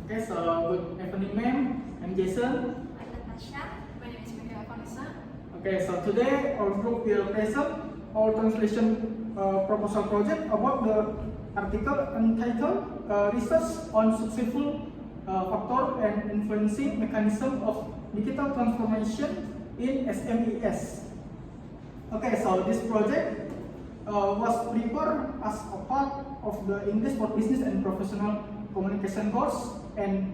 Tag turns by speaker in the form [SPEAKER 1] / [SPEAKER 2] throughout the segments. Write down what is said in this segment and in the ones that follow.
[SPEAKER 1] Okay, so good evening, ma'am. I'm Jason.
[SPEAKER 2] I'm Natasha. My name is Miguel Vanessa.
[SPEAKER 1] Okay, so today our group will present our translation proposal project about the article entitled Research on Successful Factor and Influencing Mechanism of Digital Transformation in SMEs. Okay, so this project was prepared as a part of the English for Business and Professional Communication course and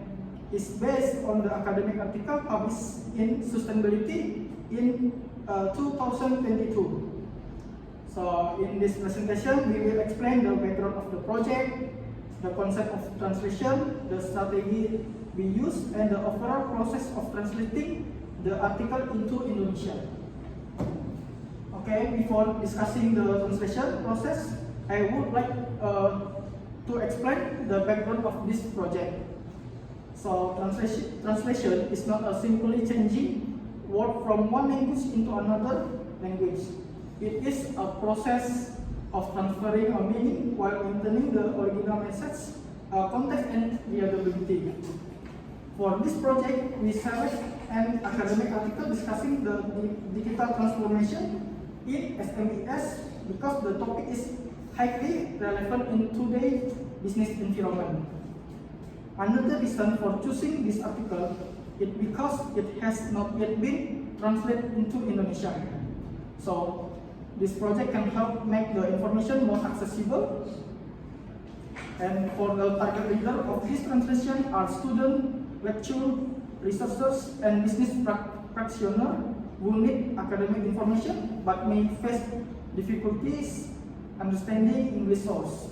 [SPEAKER 1] is based on the academic article published in Sustainability in 2022. So in this presentation, we will explain the background of the project, the concept of translation, the strategy we use, and the overall process of translating the article into Indonesian. Okay, before discussing the translation process, I would like to explain the background of this project. So translation is not a simply changing word from one language into another language. It is a process of transferring a meaning while maintaining the original message, context, and readability. For this project, we select an academic article discussing the digital transformation in SMEs because the topic is highly relevant in today's business environment. Another reason for choosing this article is because it has not yet been translated into Indonesian. So this project can help make the information more accessible. And for the target reader of this translation are students, lecturers, researchers, and business practitioners who need academic information but may face difficulties understanding English source.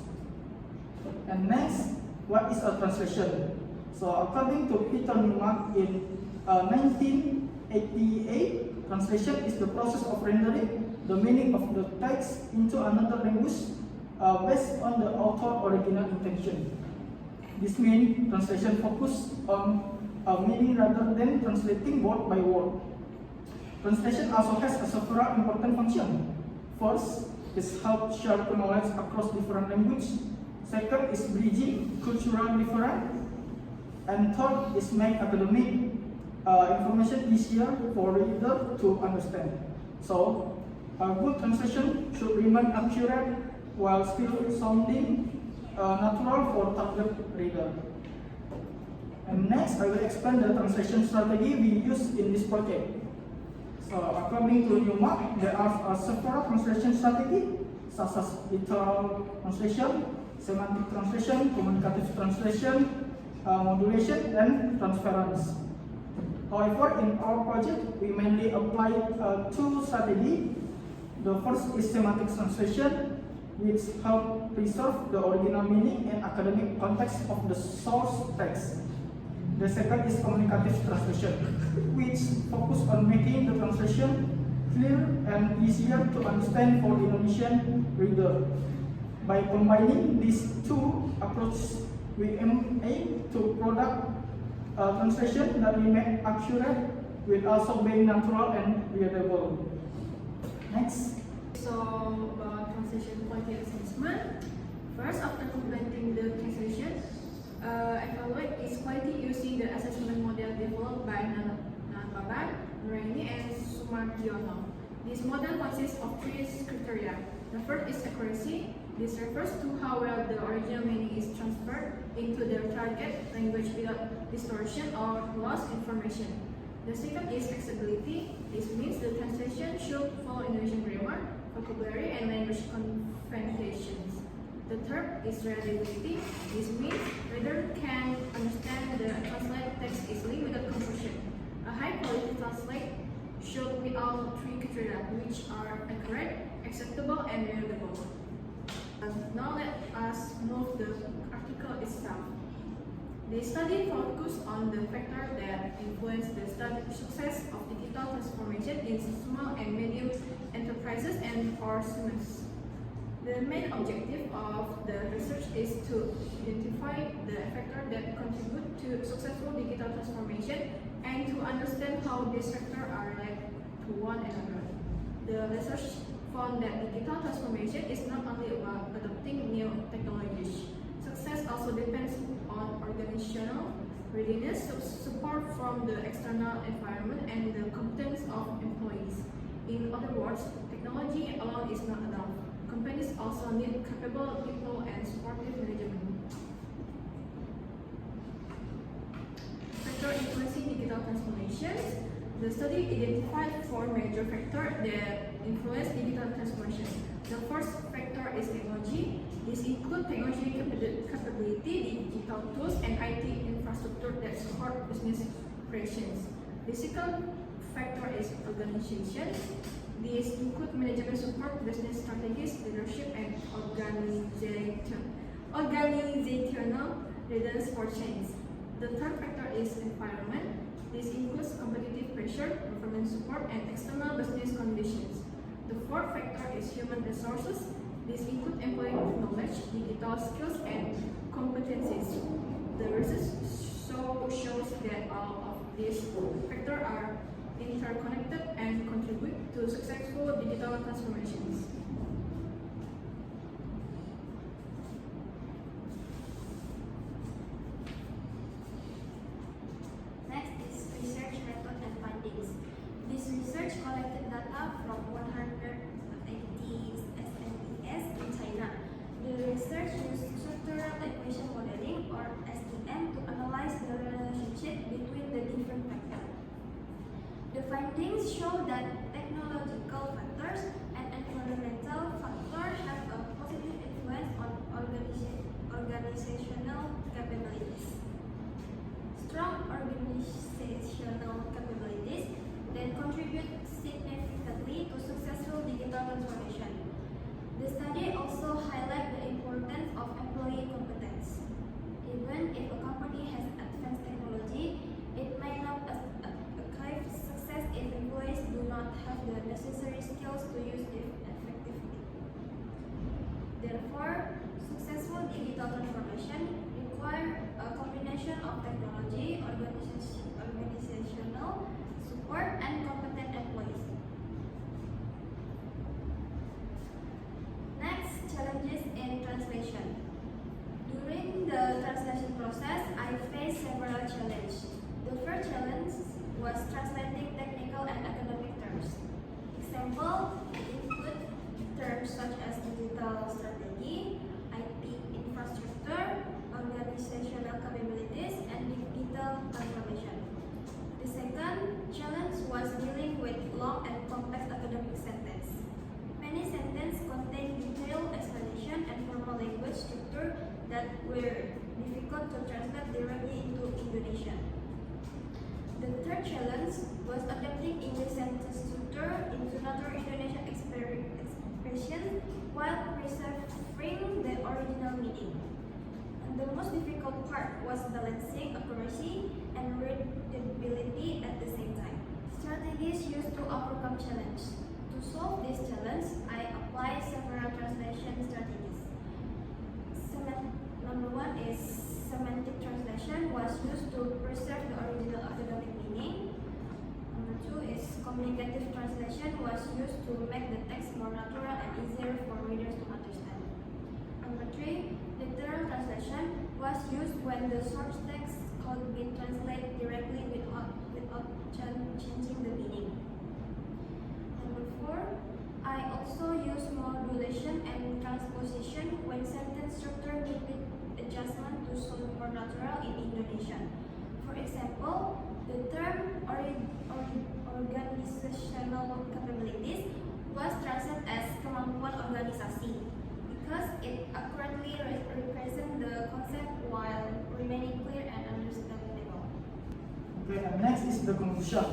[SPEAKER 1] And next, what is a translation? So according to Peter Newmark in 1988, translation is the process of rendering the meaning of the text into another language based on the author's original intention. This means translation focuses on meaning rather than translating word by word. Translation also has several important functions. First is help share knowledge across different languages. Second is bridging cultural difference. And third is make academic information easier for reader to understand. So a good translation should remain accurate while still sounding natural for target reader. And next, I will explain the translation strategy we use in this project. So according to Newmark, there are several translation strategies such as literal translation, semantic translation, communicative translation, modulation, and transference. However, in our project, we mainly apply two strategies. The first is semantic translation, which help preserve the original meaning and academic context of the source text. The second is communicative translation, which focus on making the translation clear and easier to understand for the Indonesian reader. By combining these two approaches, we aim to product translation that remain accurate with also being natural and readable. Next.
[SPEAKER 2] So about translation quality assessment. First, after completing the translation, evaluate its quality using the assessment model developed by Nanbaban, Nuraini, and Sumardiono. This model consists of three criteria. The first is accuracy. This refers to how well the original meaning is transferred into the target language without distortion or lost information. The second is accessibility. This means the translation should follow Indonesian grammar, vocabulary, and language conventions. The third is readability. This means reader can understand the translated text easily without confusion. A high-quality translate should meet all three criteria, which are accurate, acceptable, and readable. Now let us move the article itself. The study focused on the factors that influence the success of digital transformation in small and medium enterprises and SMEs. The main objective of the research is to identify the factors that contribute to successful digital transformation and to understand how these factors are related to one another. The research found that digital transformation is not only about adopting new technologies. Success also depends on organizational readiness, support from the external environment, and the competence of employees. In other words, technology alone is not enough. Companies also need capable people and supportive management. Factor influencing digital transformations. The study identified 4 major factors that influence digital transformation. The first factor is technology. This includes technology capability, digital tools, and IT infrastructure that support business operations. The second factor is organization. These include management support, business strategies, leadership, and organizational readiness for change. The third factor is environment. This includes competitive pressure, government support, and external business conditions. The fourth factor is human resources. This includes employee knowledge, digital skills, and competencies. The research shows that all of these factors are interconnected and contribute to successful digital transformations.
[SPEAKER 3] Next is research method and findings. This research collected data from 180 SMEs in China. The research used structural equation modeling or SEM to analyze the relationship between the different factors. The findings show that technological factors and environmental factors have a positive influence on organizational capabilities. Strong organizational capabilities then contribute significantly to successful digital transformation. The study also highlights the importance of employee competence. Even if a company has advanced technology, it may not achieve success if employees do not have the necessary skills to use it effectively. Therefore, successful digital transformation requires a combination of technology, organizational support, and competent employees. Next, challenges in translation. During the translation process, I faced several challenges. The first challenge was translating technical and academic terms. Example include terms such as digital strategy, IT infrastructure, organizational capabilities, and digital transformation. The second challenge was dealing with long and complex academic sentences. Many sentences contain detailed explanation and formal language structure that were difficult to translate directly into Indonesian. The third challenge was adapting English sentence structure into natural Indonesian expression while preserving the original meaning. And the most difficult part was balancing accuracy and readability at the same time. Strategies used to overcome challenge. To solve this challenge, I applied several translation strategies. Number one is semantic translation was used to preserve the original academic meaning. Number two is communicative translation was used to make the text more natural and easier for readers to understand. Number three, literal translation was used when the source text could be translated directly without changing the meaning. Number four, I also use modulation and transposition when sentence structure needed adjustment to sound more natural in Indonesian. For example, the term organizational capabilities was translated as kemampuan organisasi because it accurately represents the concept while remaining clear and understandable.
[SPEAKER 1] Okay, and next is the conclusion.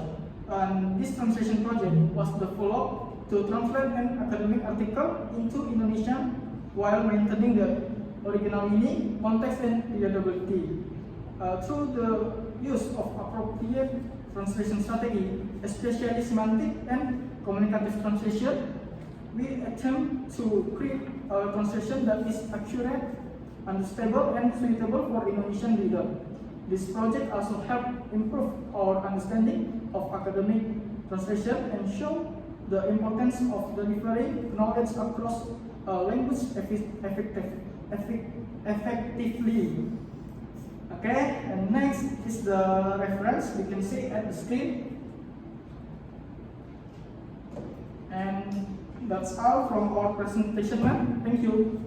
[SPEAKER 1] This translation project was developed to translate an academic article into Indonesian while maintaining the original meaning, context, and readability. Through the use of appropriate translation strategy, especially semantic and communicative translation, we attempt to create a translation that is accurate, understandable, and suitable for Indonesian reader. This project also helped improve our understanding of academic translation and show the importance of delivering knowledge across a language effectively. Okay, and next is the reference. We can see at the screen. And that's all from our presentation, ma'am. Thank you.